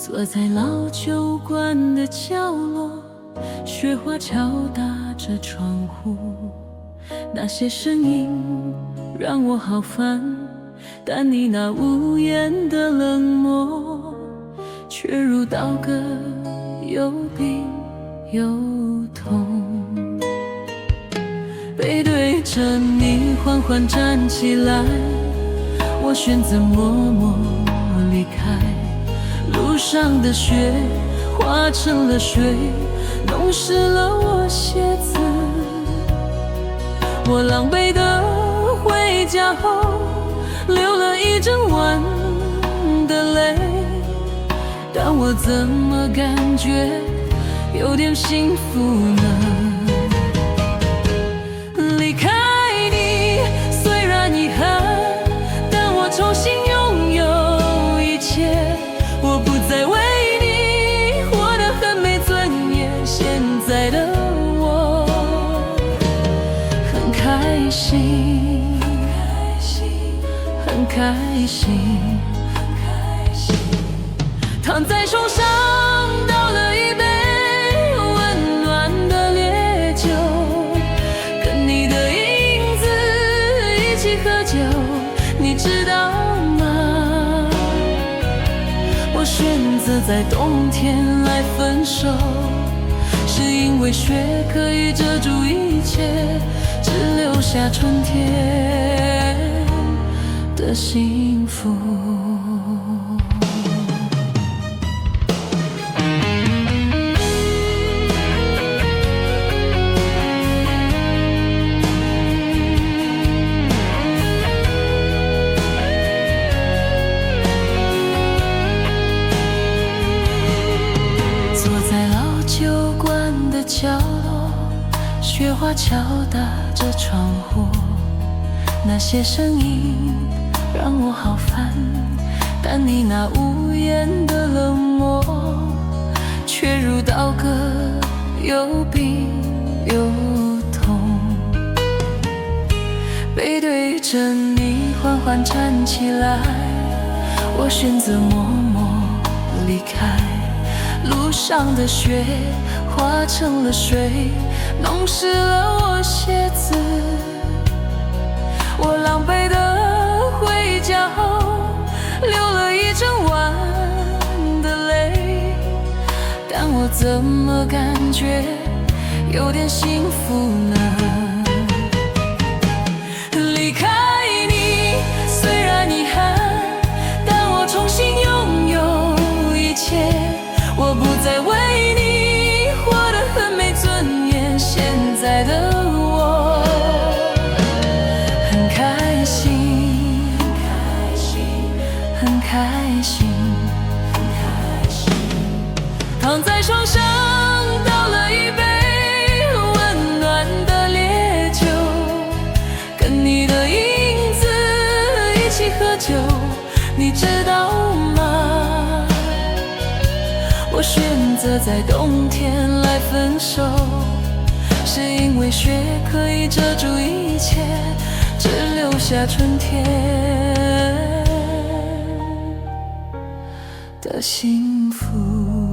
坐在老酒馆的角落，雪花敲打着窗户，那些声音让我好烦，但你那无言的冷漠，却如刀割，又冰又痛。背对着你缓缓站起来，我选择默默离开。路上的雪化成了水，弄湿了我鞋子。我狼狈地回家后，流了一整晚的泪，但我怎么感觉有点幸福呢？离开你虽然遗憾，但我重新拥有一切。我不再为你活得很没尊严，现在的我很开心，很开心，躺在床上倒了一杯温暖的烈酒，跟你的影子一起喝酒，你知道吗？我选择在冬天来分手，是因为雪可以遮住一切，只留下春天的幸福。角落，雪花敲打着窗户，那些声音让我好烦，但你那无言的冷漠，却如刀割，又冰又痛。背对着你缓缓站起来，我选择默默离开。路上的雪化成了水，弄湿了我鞋子。我狼狈地回家后，流了一整晚的泪，但我怎么感觉有点幸福呢？离开你虽然遗憾，但我重新拥有一切。我不再为你活得很没尊严，现在的我很开心，很开心，躺在床上倒了一杯温暖的烈酒，跟你的影子一起喝酒，你知道吗？我选择在冬天来分手，是因为雪可以遮住一切，只留下春天的幸福。